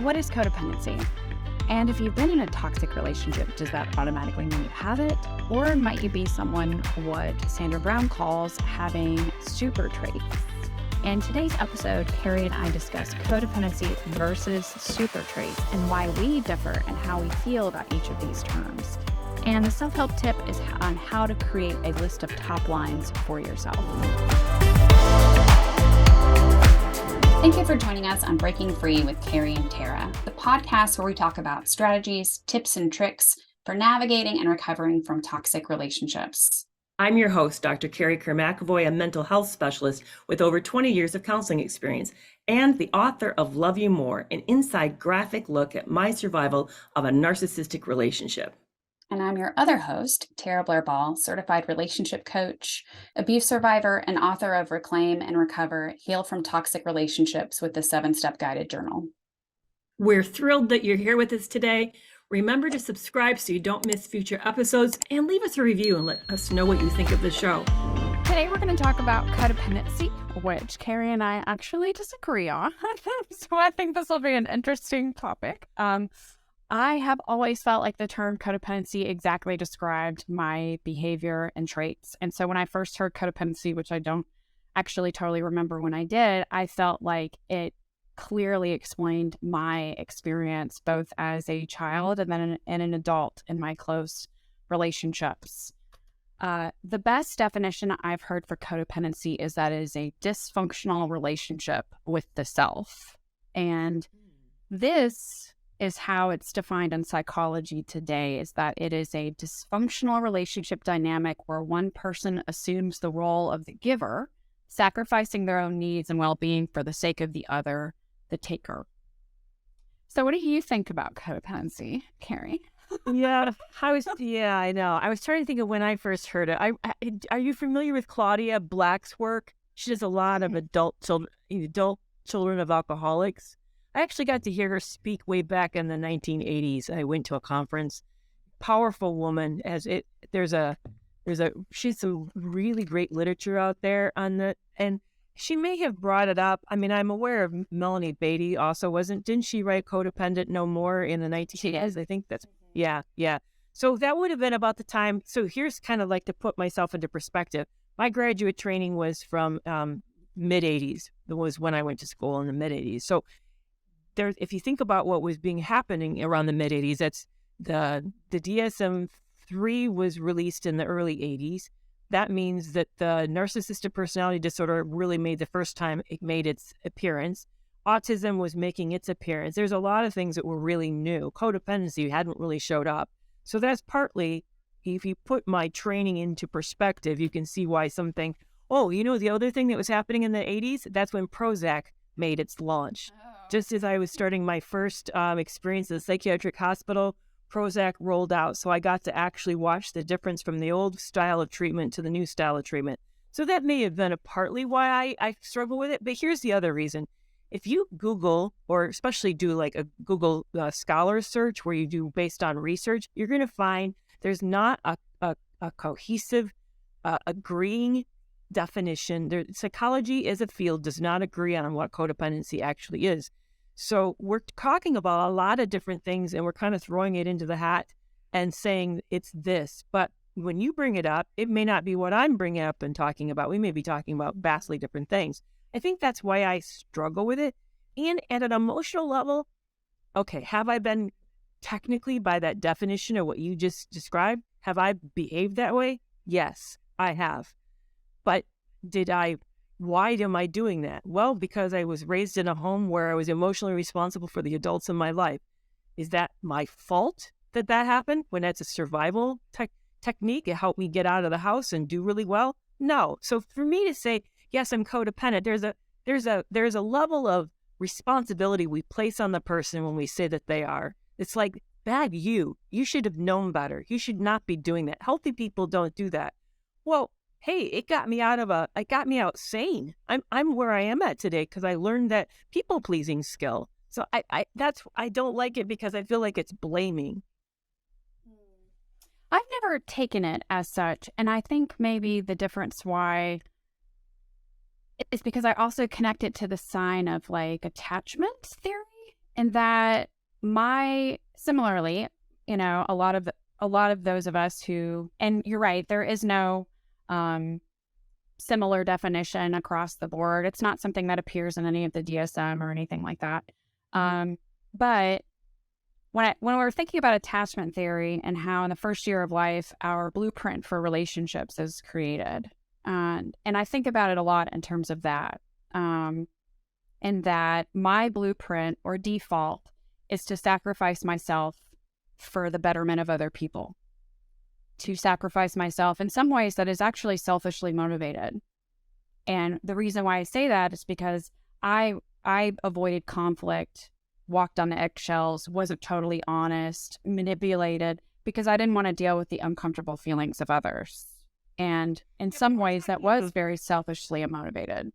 what is codependency? And if you've been in a toxic relationship, does that automatically mean you have it? Or might you be someone what Sandra Brown calls having super traits? In today's episode, Kerry and I discuss codependency versus super traits and why we differ and how we feel about each of these terms. And the self-help tip is on how to create a list of top lines for yourself. Thank you for joining us on Breaking Free with Kerry and Tara, the podcast where we talk about strategies, tips, and tricks for navigating and recovering from toxic relationships. I'm your host, Dr. Kerry McAvoy, a mental health specialist with over 20 years of counseling experience and the author of Love You More, an inside graphic look at my survival of a narcissistic relationship. And I'm your other host, Tara Blair-Ball, certified relationship coach, abuse survivor, and author of Reclaim and Recover, Heal from Toxic Relationships with the 7-Step Guided Journal. We're thrilled that you're here with us today. Remember to subscribe so you don't miss future episodes and leave us a review and let us know what you think of the show. Today we're going to talk about codependency, which Kerry and I actually disagree on. So I think this will be an interesting topic. I have always felt like the term codependency exactly described my behavior and traits. And so when I first heard codependency, which I don't actually totally remember when I did, I felt like it clearly explained my experience both as a child and then an adult in my close relationships. The best definition I've heard for codependency is that it is a dysfunctional relationship with the self. And this is how it's defined in psychology today, is that it is a dysfunctional relationship dynamic where one person assumes the role of the giver, sacrificing their own needs and well-being for the sake of the other, the taker. So what do you think about codependency, Kerry? I know. I was trying to think of when I first heard it. Are you familiar with Claudia Black's work? She does a lot of adult children of alcoholics. I actually got to hear her speak way back in the 1980s. I went to a conference. Powerful woman. She's some really great literature out there on that, and she may have brought it up. I mean, I'm aware of Melanie Beatty also didn't she write Codependent No More in the 1980s? I think that's, yeah. So that would have been about the time. So here's kind of like to put myself into perspective. My graduate training was from mid-80s. That was when I went to school in the mid-80s. So if you think about what was happening around the mid-80s, that's the DSM-3 was released in the early 80s. That means that the narcissistic personality disorder really made the first time it made its appearance. Autism was making its appearance. There's a lot of things that were really new. Codependency hadn't really showed up. So that's partly, if you put my training into perspective, you can see why something, the other thing that was happening in the 80s, that's when Prozac made its launch. Just as I was starting my first experience in a psychiatric hospital, Prozac rolled out. So I got to actually watch the difference from the old style of treatment to the new style of treatment. So that may have been partly why I struggle with it. But here's the other reason. If you Google, or especially do like a Google Scholar search where you do based on research, you're going to find there's not a cohesive, agreeing definition. Psychology as a field does not agree on what codependency actually is. So we're talking about a lot of different things and we're kind of throwing it into the hat and saying it's this. But when you bring it up, it may not be what I'm bringing up and talking about. We may be talking about vastly different things. I think that's why I struggle with it. And at an emotional level, okay, have I been technically by that definition of what you just described, have I behaved that way? Yes, I have. But why am I doing that? Well, because I was raised in a home where I was emotionally responsible for the adults in my life. Is that my fault that happened when that's a survival technique? It helped me get out of the house and do really well? No. So for me to say, yes, I'm codependent, there's a level of responsibility we place on the person when we say that they are. It's like, bad you should have known better. You should not be doing that. Healthy people don't do that. Well, hey, it got me out sane. I'm where I am at today because I learned that people pleasing skill. So I don't like it because I feel like it's blaming. I've never taken it as such, and I think maybe the difference why is because I also connect it to the sign of like attachment theory. And that similarly, a lot of those of us who, and you're right, there is no similar definition across the board. It's not something that appears in any of the DSM or anything like that. But when we're thinking about attachment theory and how in the first year of life our blueprint for relationships is created, and I think about it a lot in terms of that, and that my blueprint or default is to sacrifice myself for the betterment of other people, to sacrifice myself in some ways that is actually selfishly motivated. And the reason why I say that is because I avoided conflict, walked on the eggshells, wasn't totally honest, manipulated, because I didn't want to deal with the uncomfortable feelings of others. And in some ways that was very selfishly motivated.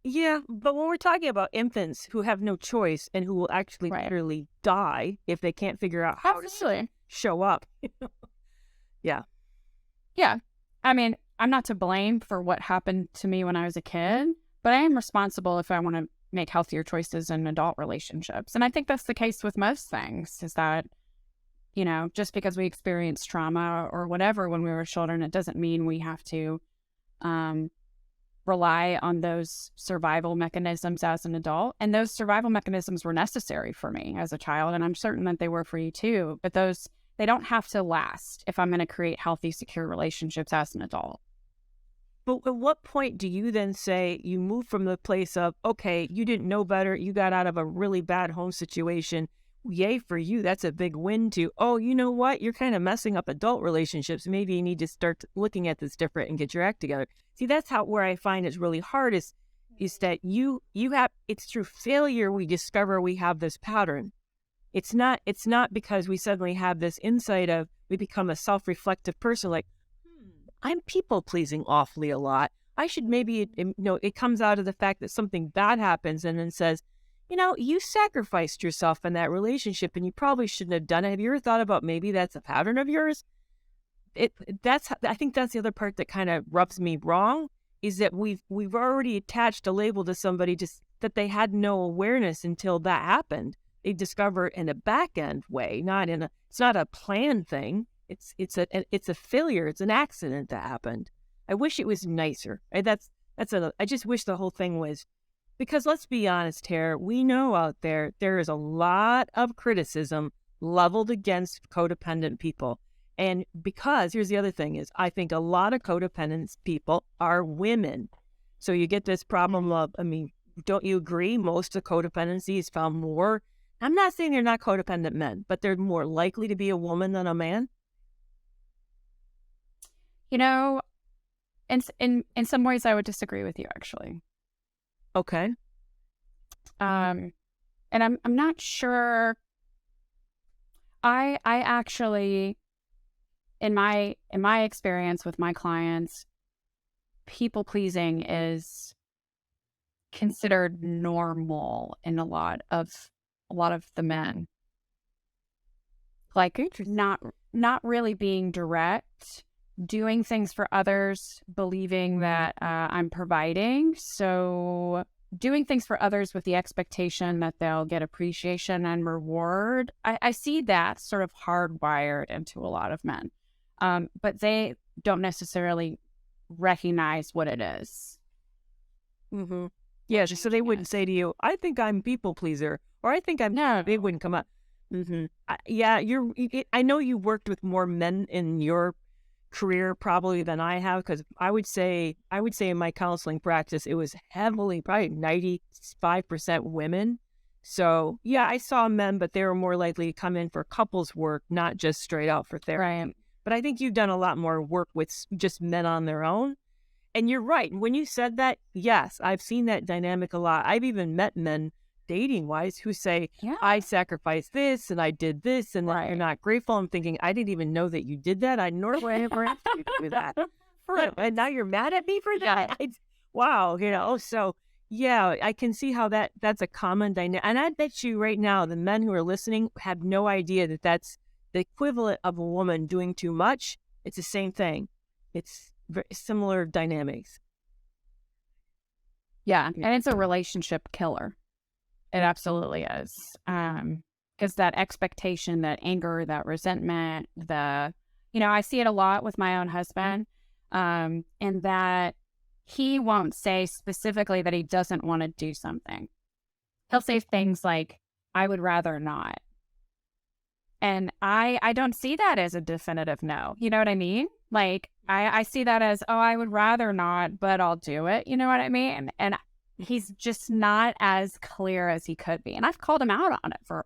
Yeah, but when we're talking about infants who have no choice and who will actually literally die if they can't figure out how to show up. Yeah. Yeah. I mean, I'm not to blame for what happened to me when I was a kid, but I am responsible if I want to make healthier choices in adult relationships. And I think that's the case with most things, is that, just because we experience trauma or whatever when we were children, it doesn't mean we have to rely on those survival mechanisms as an adult. And those survival mechanisms were necessary for me as a child, and I'm certain that they were for you too. But they don't have to last if I'm going to create healthy, secure relationships as an adult. But at what point do you then say you move from the place of, okay, you didn't know better, you got out of a really bad home situation, yay for you, that's a big win, to, oh, you know what, you're kind of messing up adult relationships, maybe you need to start looking at this different and get your act together. See, that's where I find it's really hard is that you have, it's through failure we discover we have this pattern. It's not because we suddenly have this insight of, we become a self-reflective person like, I'm people-pleasing awfully a lot. I should maybe, it comes out of the fact that something bad happens and then says, you sacrificed yourself in that relationship and you probably shouldn't have done it. Have you ever thought about maybe that's a pattern of yours? I think that's the other part that kind of rubs me wrong, is that we've already attached a label to somebody just that they had no awareness until that happened. They discover in a back end way, it's not a planned thing. It's a failure. It's an accident that happened. I wish it was nicer. I just wish the whole thing was, because let's be honest, Tara, we know out there is a lot of criticism leveled against codependent people. And because here's the other thing is, I think a lot of codependent people are women. So you get this problem of, don't you agree? Most of codependency is found more. I'm not saying they're not codependent men, but they're more likely to be a woman than a man. In some ways, I would disagree with you, actually. Okay. And I'm not sure. I actually, in my experience with my clients, people pleasing is considered normal in a lot of the men. Like, not really being direct, doing things for others, believing that I'm providing. So doing things for others with the expectation that they'll get appreciation and reward. I see that sort of hardwired into a lot of men. But they don't necessarily recognize what it is. Mm-hmm. Yeah, so they wouldn't say to you, I think I'm people pleaser, or I think I'm... No. They wouldn't come up. Mm-hmm. I know you worked with more men in your career probably than I have, because I would say in my counseling practice it was heavily, probably 95% women. So yeah, I saw men, but they were more likely to come in for couples work, not just straight out for therapy. Right. But I think you've done a lot more work with just men on their own. And you're right. When you said that, yes, I've seen that dynamic a lot. I've even met men dating-wise who say, I sacrificed this and I did this and you're not grateful. I'm thinking, I didn't even know that you did that. I normally never asked you to do that. And now you're mad at me for that? Wow. So yeah, I can see how that's a common dynamic. And I bet you right now, the men who are listening have no idea that that's the equivalent of a woman doing too much. It's the same thing. It's very similar dynamics. Yeah, and it's a relationship killer. It absolutely is. Because that expectation, that anger, that resentment, I see it a lot with my own husband, and that he won't say specifically that he doesn't want to do something. He'll say things like, I would rather not. And I don't see that as a definitive no. You know what I mean? Like, I see that as, oh, I would rather not, but I'll do it. You know what I mean? And he's just not as clear as he could be. And I've called him out on it for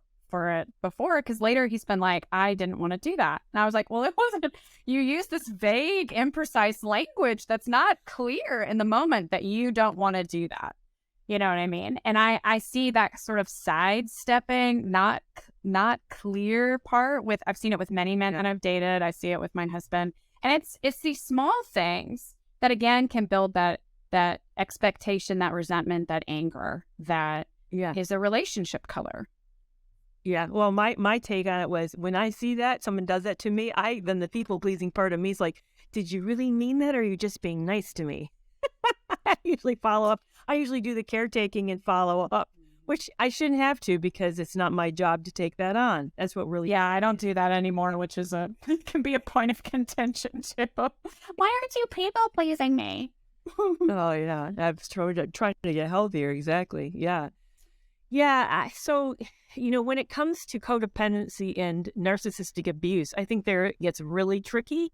it before, because later he's been like, I didn't want to do that. And I was like, well, it wasn't. You use this vague, imprecise language that's not clear in the moment that you don't want to do that. You know what I mean? And I see that sort of sidestepping, not clear part with, I've seen it with many men that I've dated. I see it with my husband. And it's these small things that, again, can build that expectation, that resentment, that anger, that is a relationship color. Yeah. Well, my take on it was, when I see that someone does that to me, then the people pleasing part of me is like, did you really mean that, or are you just being nice to me? I usually follow up. I usually do the caretaking and follow up, which I shouldn't have to, because it's not my job to take that on. That's what really. Yeah, I don't do that anymore, which is can be a point of contention too. Why aren't you people pleasing me? Oh yeah, I'm trying to get healthier. Exactly. Yeah. Yeah. So, when it comes to codependency and narcissistic abuse, I think there it gets really tricky,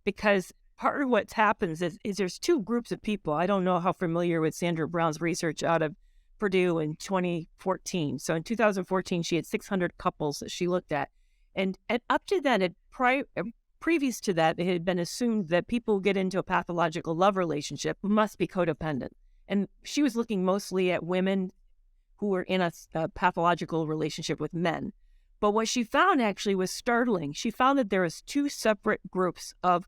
because part of what happens is there's two groups of people. I don't know how familiar with Sandra Brown's research out of Purdue in 2014. So in 2014, she had 600 couples that she looked at. And up to that, previous to that, it had been assumed that people who get into a pathological love relationship must be codependent. And she was looking mostly at women who were in a pathological relationship with men. But what she found actually was startling. She found that there was two separate groups of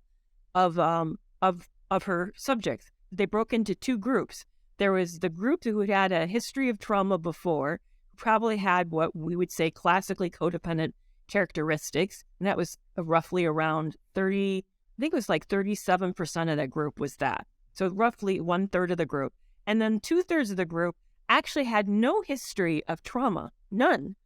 her subjects. They broke into two groups. There was the group who had had a history of trauma before, who probably had what we would say classically codependent characteristics, and that was roughly around 30. I think it was like 37% of that group was that. So roughly 1/3 of the group, and then 2/3 of the group actually had no history of trauma, none.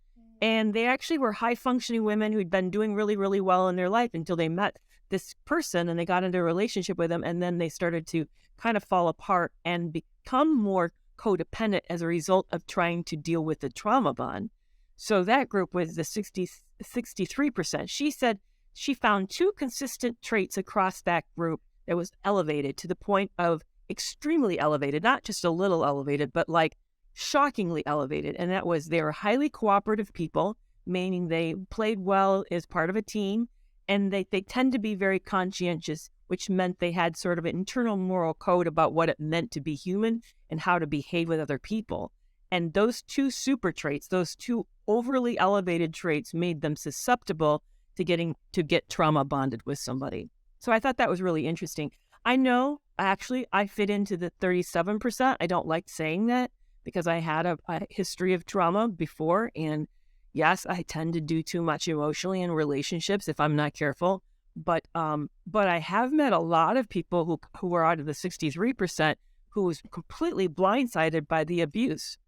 And they actually were high-functioning women who'd been doing really, really well in their life until they met this person and they got into a relationship with them, and then they started to kind of fall apart and become more codependent as a result of trying to deal with the trauma bond. So that group was the 63%. She said she found two consistent traits across that group that was elevated to the point of extremely elevated, not just a little elevated, but like shockingly elevated. And that was, they were highly cooperative people, meaning they played well as part of a team, and they tend to be very conscientious, which meant they had sort of an internal moral code about what it meant to be human and how to behave with other people. And those two super traits, those two overly elevated traits, made them susceptible to get trauma bonded with somebody. So I thought that was really interesting. I know, actually, I fit into the 37%. I don't like saying that, because I had a history of trauma before, and yes, I tend to do too much emotionally in relationships if I'm not careful. But I have met a lot of people who are out of the 63% who was completely blindsided by the abuse.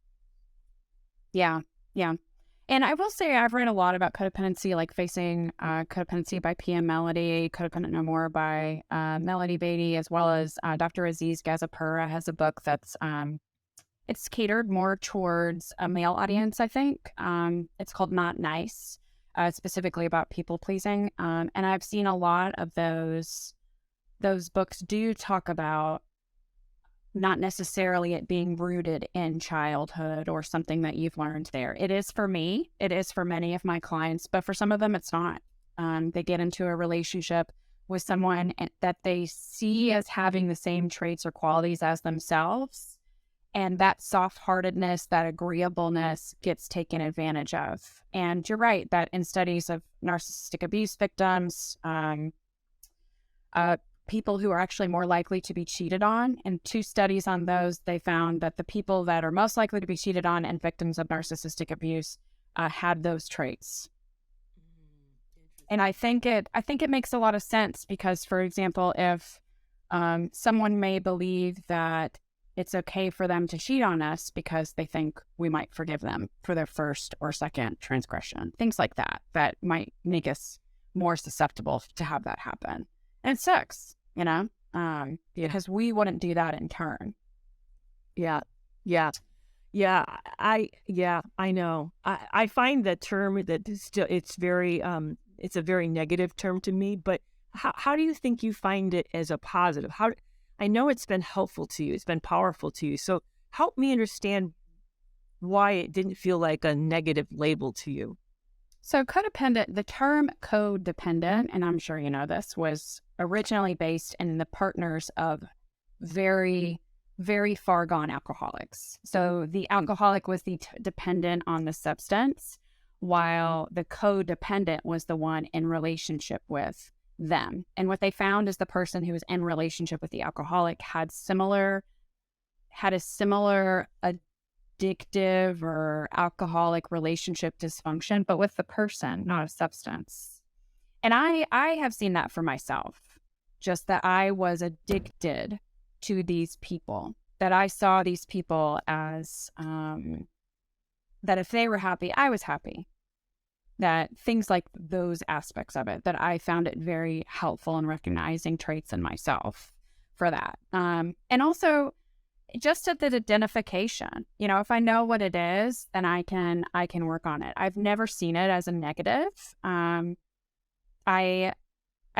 Yeah. And I will say I've read a lot about codependency, like Facing Codependency by P.M. Melody, Codependent No More by Melody Beatty, as well as Dr. Aziz Gazapura has a book that's it's catered more towards a male audience, I think. It's called Not Nice, specifically about people pleasing. And I've seen a lot of those books do talk about not necessarily it being rooted in childhood or something that you've learned there. It is for me. It is for many of my clients, but for some of them, it's not. They get into a relationship with someone that they see as having the same traits or qualities as themselves. And that soft-heartedness, that agreeableness gets taken advantage of. And you're right that in studies of narcissistic abuse victims, people who are actually more likely to be cheated on, in 2 studies on those, they found that the people that are most likely to be cheated on and victims of narcissistic abuse had those traits. And I think it makes a lot of sense, because, for example, if someone may believe that it's okay for them to cheat on us because they think we might forgive them for their first or second transgression. Things like that, that might make us more susceptible to have that happen. And it sucks, because we wouldn't do that in turn. Yeah. Yeah. Yeah. I know. I find that term that is still, it's a very negative term to me, but how do you think you find it as a positive? I know it's been helpful to you. It's been powerful to you. So help me understand why it didn't feel like a negative label to you. So the term codependent, and I'm sure you know this, was originally based in the partners of very, very far gone alcoholics. So the alcoholic was the dependent on the substance, while the codependent was the one in relationship with them. And what they found is the person who was in relationship with the alcoholic had a similar addictive or alcoholic relationship dysfunction, but with the person, not a substance. And I have seen that for myself, just that I was addicted to these people, that I saw these people as that if they were happy, I was happy. That things like those aspects of it, that I found it very helpful in recognizing traits in myself for that. And also just at the identification, if I know what it is, then I can work on it. I've never seen it as a negative. I've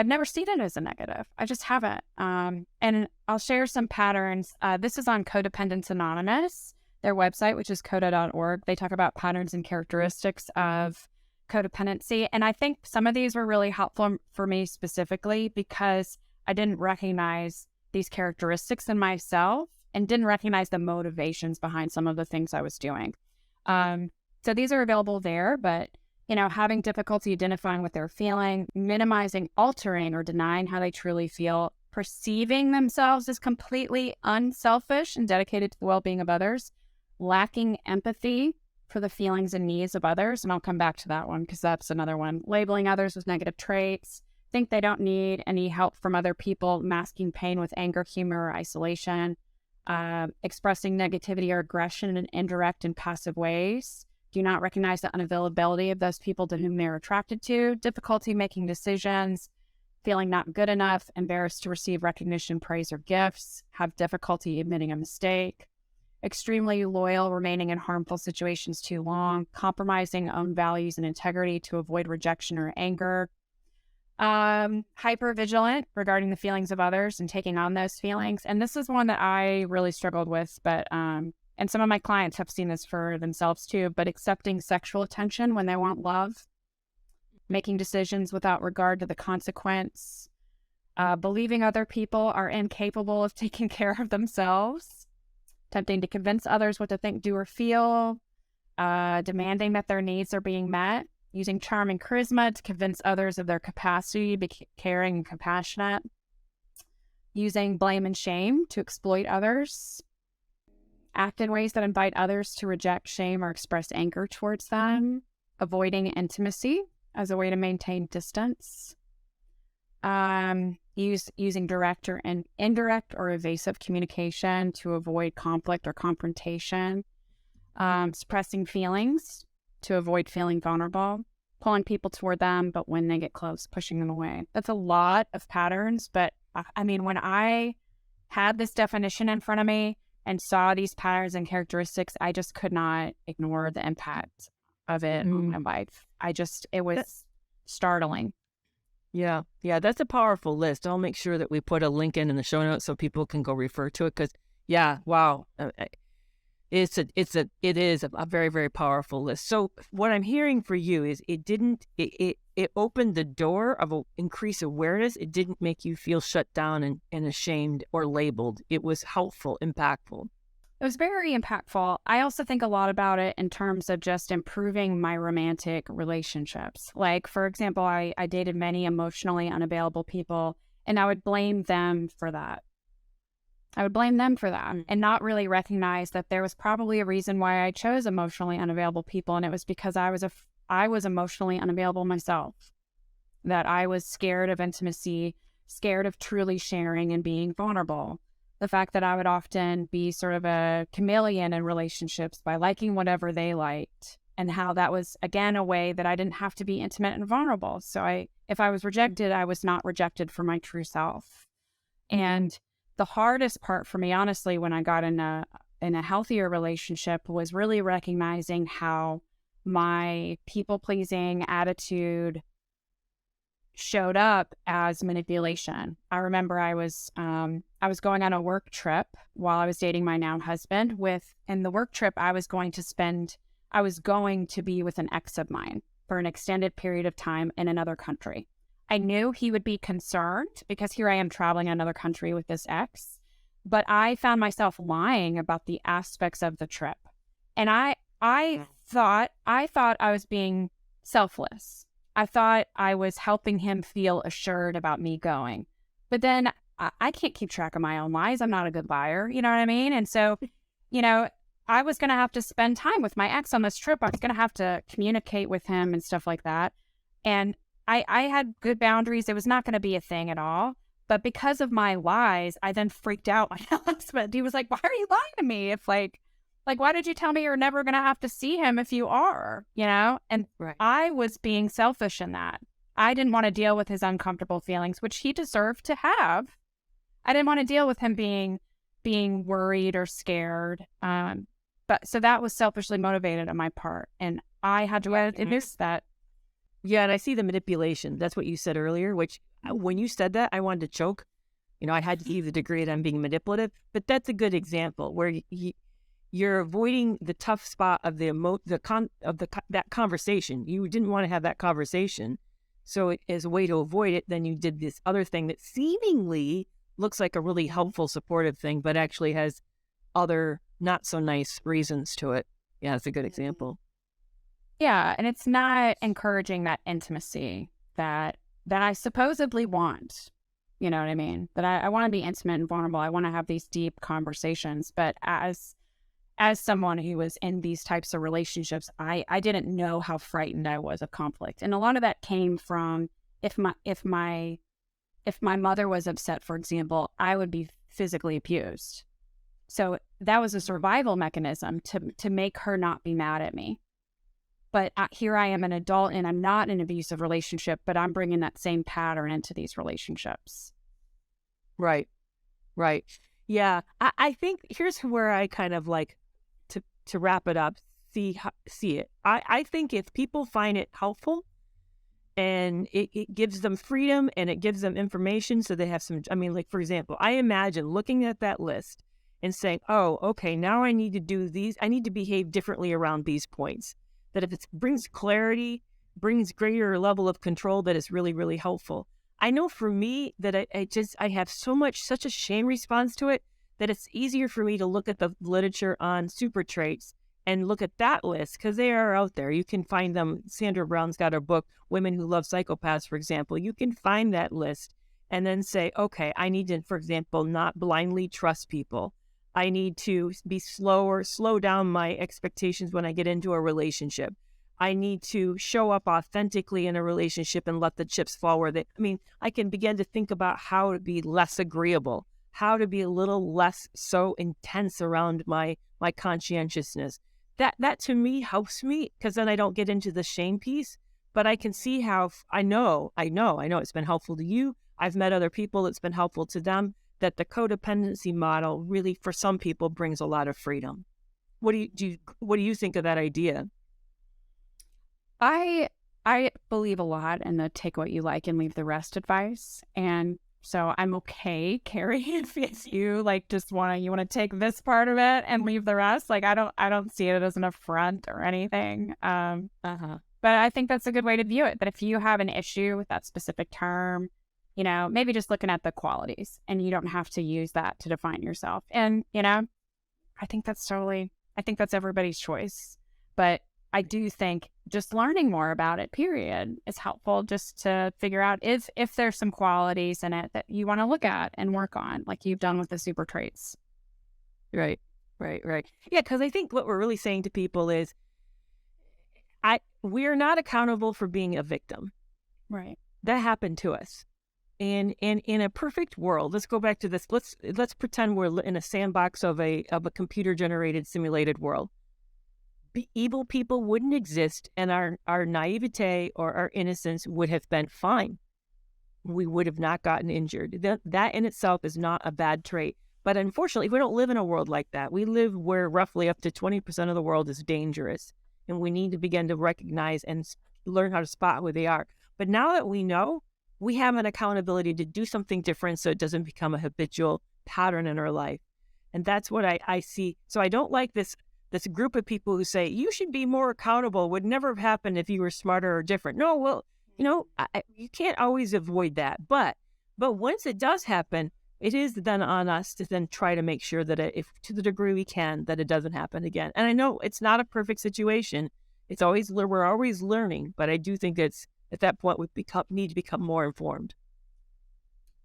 never seen it as a negative. I just haven't. And I'll share some patterns. This is on Codependence Anonymous, their website, which is coda.org. They talk about patterns and characteristics of codependency. And I think some of these were really helpful for me specifically because I didn't recognize these characteristics in myself and didn't recognize the motivations behind some of the things I was doing. So these are available there, but having difficulty identifying what they're feeling, minimizing, altering, or denying how they truly feel, perceiving themselves as completely unselfish and dedicated to the well-being of others, lacking empathy for the feelings and needs of others. And I'll come back to that one because that's another one. Labeling others with negative traits, think they don't need any help from other people, masking pain with anger, humor, or isolation, expressing negativity or aggression in indirect and passive ways, do not recognize the unavailability of those people to whom they're attracted to, difficulty making decisions, feeling not good enough, embarrassed to receive recognition, praise, or gifts, have difficulty admitting a mistake, extremely loyal, remaining in harmful situations too long, compromising own values and integrity to avoid rejection or anger, hypervigilant regarding the feelings of others and taking on those feelings. And this is one that I really struggled with, but and some of my clients have seen this for themselves too, but accepting sexual attention when they want love, making decisions without regard to the consequence, believing other people are incapable of taking care of themselves, attempting to convince others what to think, do, or feel, demanding that their needs are being met, using charm and charisma to convince others of their capacity to be caring and compassionate, using blame and shame to exploit others, act in ways that invite others to reject, shame, or express anger towards them, avoiding intimacy as a way to maintain distance, using direct or indirect or evasive communication to avoid conflict or confrontation, suppressing feelings to avoid feeling vulnerable, pulling people toward them, but when they get close, pushing them away. That's a lot of patterns, but I mean, when I had this definition in front of me and saw these patterns and characteristics, I just could not ignore the impact of it on my life. It was startling. Yeah, that's a powerful list. I'll make sure that we put a link in the show notes so people can go refer to it. Because, wow, it is a very, very powerful list. So what I'm hearing for you is it opened the door of increased awareness. It didn't make you feel shut down and ashamed or labeled. It was helpful, impactful. It was very impactful. I also think a lot about it in terms of just improving my romantic relationships. Like, for example, I dated many emotionally unavailable people, and I would blame them for that. And not really recognize that there was probably a reason why I chose emotionally unavailable people, and it was because I was emotionally unavailable myself. That I was scared of intimacy, scared of truly sharing and being vulnerable. the fact that I would often be sort of a chameleon in relationships by liking whatever they liked, and how that was, again, a way that I didn't have to be intimate and vulnerable. So if I was rejected, I was not rejected for my true self. And the hardest part for me, honestly, when I got in a healthier relationship, was really recognizing how my people-pleasing attitude showed up as manipulation. I remember I was going on a work trip while I was dating my now husband. In the work trip, I was going to be with an ex of mine for an extended period of time in another country. I knew he would be concerned because here I am traveling in another country with this ex, but I found myself lying about the aspects of the trip. And I thought I was being selfless. I thought I was helping him feel assured about me going. But then I can't keep track of my own lies. I'm not a good liar. You know what I mean? And so, I was going to have to spend time with my ex on this trip. I was going to have to communicate with him and stuff like that. And I had good boundaries. It was not going to be a thing at all. But because of my lies, I then freaked out my husband. He was like, why are you lying to me? If like, why did you tell me you're never going to have to see him if you are, And Right. I was being selfish in that. I didn't want to deal with his uncomfortable feelings, which he deserved to have. I didn't want to deal with him being worried or scared. But so that was selfishly motivated on my part. And I had to admit that. Yeah, and I see the manipulation. That's what you said earlier, which when you said that, I wanted to choke. I had to give the degree that I'm being manipulative. But that's a good example where you're avoiding the tough spot of that conversation. You didn't want to have that conversation. So as a way to avoid it, then you did this other thing that seemingly looks like a really helpful, supportive thing, but actually has other not so nice reasons to it. Yeah, that's a good example. Yeah, and it's not encouraging that intimacy that I supposedly want. You know what I mean? That I want to be intimate and vulnerable. I want to have these deep conversations. But as someone who was in these types of relationships, I didn't know how frightened I was of conflict. And a lot of that came from if my mother was upset, for example, I would be physically abused. So that was a survival mechanism to make her not be mad at me. But here I am an adult and I'm not in an abusive relationship, but I'm bringing that same pattern into these relationships. Right. Yeah. I think here's where I kind of like to wrap it up, see it. I think if people find it helpful and it gives them freedom and it gives them information so they have like, for example, I imagine looking at that list and saying, oh, okay, now I need to do these. I need to behave differently around these points. That if it brings clarity, brings greater level of control, that is really, really helpful. I know for me that I have such a shame response to it that it's easier for me to look at the literature on super traits and look at that list because they are out there. You can find them. Sandra Brown's got her book, Women Who Love Psychopaths, for example. You can find that list and then say, okay, I need to, for example, not blindly trust people. I need to be slow down my expectations when I get into a relationship. I need to show up authentically in a relationship and let the chips fall where I can begin to think about how to be less agreeable, how to be a little less so intense around my conscientiousness. That to me helps me because then I don't get into the shame piece, but I can see how I know it's been helpful to you. I've met other people, it's been helpful to them. That the codependency model really, for some people, brings a lot of freedom. What do you think of that idea? I believe a lot in the take what you like and leave the rest advice, and so I'm okay, Kerry, if you like just want to take this part of it and leave the rest. Like I don't see it as an affront or anything. But I think that's a good way to view it. That if you have an issue with that specific term, maybe just looking at the qualities and you don't have to use that to define yourself. And, I think that's everybody's choice. But I do think just learning more about it, period, is helpful just to figure out if there's some qualities in it that you want to look at and work on, like you've done with the super traits. Right. Yeah, because I think what we're really saying to people is we're not accountable for being a victim. Right. That happened to us. And in a perfect world, let's go back to this. Let's pretend we're in a sandbox of a computer generated simulated world. Evil people wouldn't exist, and our naivete or our innocence would have been fine. We would have not gotten injured. That in itself is not a bad trait. But unfortunately, we don't live in a world like that. We live where roughly up to 20% of the world is dangerous, and we need to begin to recognize and learn how to spot who they are. But now that we know, we have an accountability to do something different so it doesn't become a habitual pattern in our life. And that's what I see. So I don't like this group of people who say, you should be more accountable, would never have happened if you were smarter or different. No, well, you can't always avoid that. But once it does happen, it is then on us to then try to make sure that if to the degree we can, that it doesn't happen again. And I know it's not a perfect situation. We're always learning, but I do think it's at that point we need to become more informed.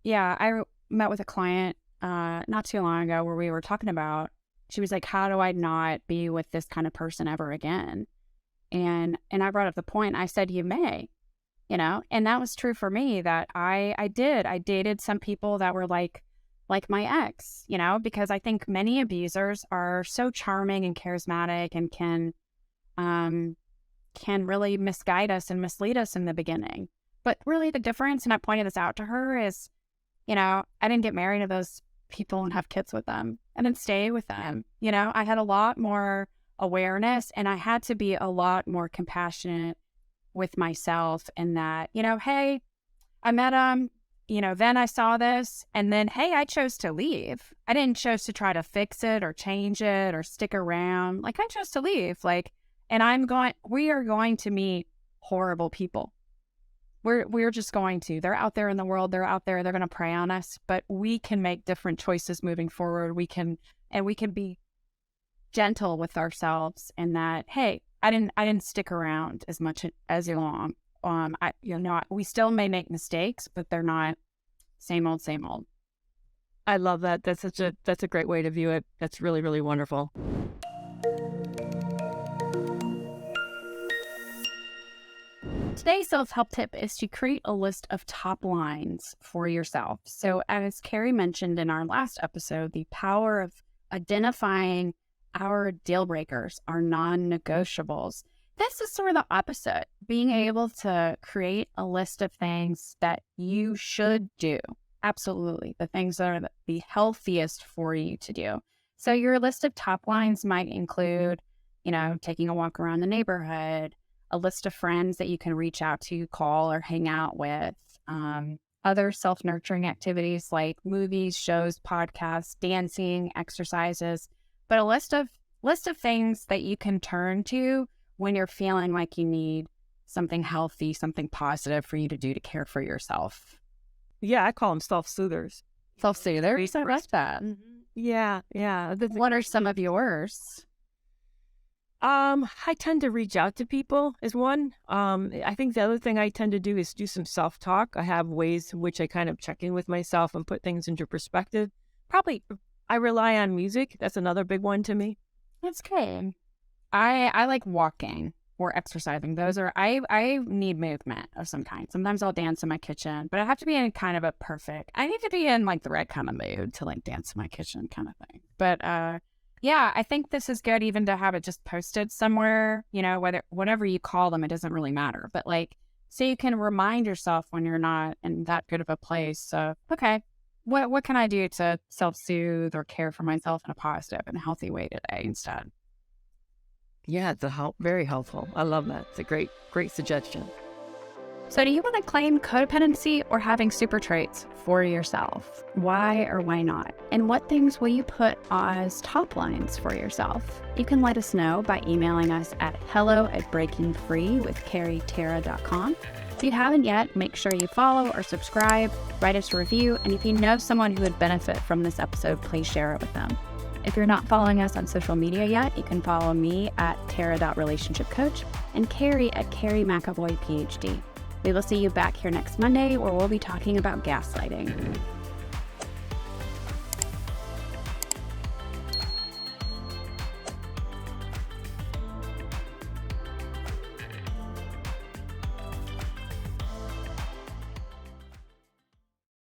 Yeah, I met with a client not too long ago where we were talking about, she was like, how do I not be with this kind of person ever again? And I brought up the point, I said, you may, and that was true for me, that I dated some people that were like my ex, because I think many abusers are so charming and charismatic and can really misguide us and mislead us in the beginning. But really the difference, and I pointed this out to her, is, I didn't get married to those people and have kids with them. I didn't stay with them. I had a lot more awareness, and I had to be a lot more compassionate with myself in that, hey, I met him, then I saw this, and then, hey, I chose to leave. I didn't choose to try to fix it or change it or stick around. I chose to leave. And we are going to meet horrible people. We're just going to. They're out there in the world. They're out there. They're going to prey on us. But we can make different choices moving forward. We can be gentle with ourselves in that, hey, I didn't stick around as much as long. We still may make mistakes, but they're not same old, same old. I love that. That's a great way to view it. That's really, really wonderful. Today's self-help tip is to create a list of top lines for yourself. So as Kerry mentioned in our last episode, the power of identifying our deal breakers, our non-negotiables. This is sort of the opposite, being able to create a list of things that you should do. Absolutely. The things that are the healthiest for you to do. So your list of top lines might include, taking a walk around the neighborhood, a list of friends that you can reach out to, call, or hang out with, other self-nurturing activities like movies, shows, podcasts, dancing, exercises, but a list of things that you can turn to when you're feeling like you need something healthy, something positive for you to do to care for yourself. Yeah, I call them self-soothers. Self-soothers? I like that. Mm-hmm. Yeah. What are some of yours? I tend to reach out to people is one. I think the other thing I tend to do is do some self-talk. I have ways in which I kind of check in with myself and put things into perspective. Probably I rely on music. That's another big one to me. That's good. I like walking or exercising. Those are, I need movement of some kind. Sometimes I'll dance in my kitchen, but I have to be in kind of I need to be in the right kind of mood to dance in my kitchen kind of thing. But, yeah, I think this is good even to have it just posted somewhere, whatever you call them, it doesn't really matter. But so you can remind yourself when you're not in that good of a place. So, okay, what can I do to self-soothe or care for myself in a positive and healthy way today instead? Yeah, it's very helpful. I love that. It's a great suggestion. So do you want to claim codependency or having super traits for yourself? Why or why not? And what things will you put as top lines for yourself? You can let us know by emailing us at hello@breakingfreewithkerrytara.com. If you haven't yet, make sure you follow or subscribe, write us a review, and if you know someone who would benefit from this episode, please share it with them. If you're not following us on social media yet, you can follow me at Tara.relationshipcoach and Kerry at Kerry McAvoy, PhD. We will see you back here next Monday where we'll be talking about gaslighting.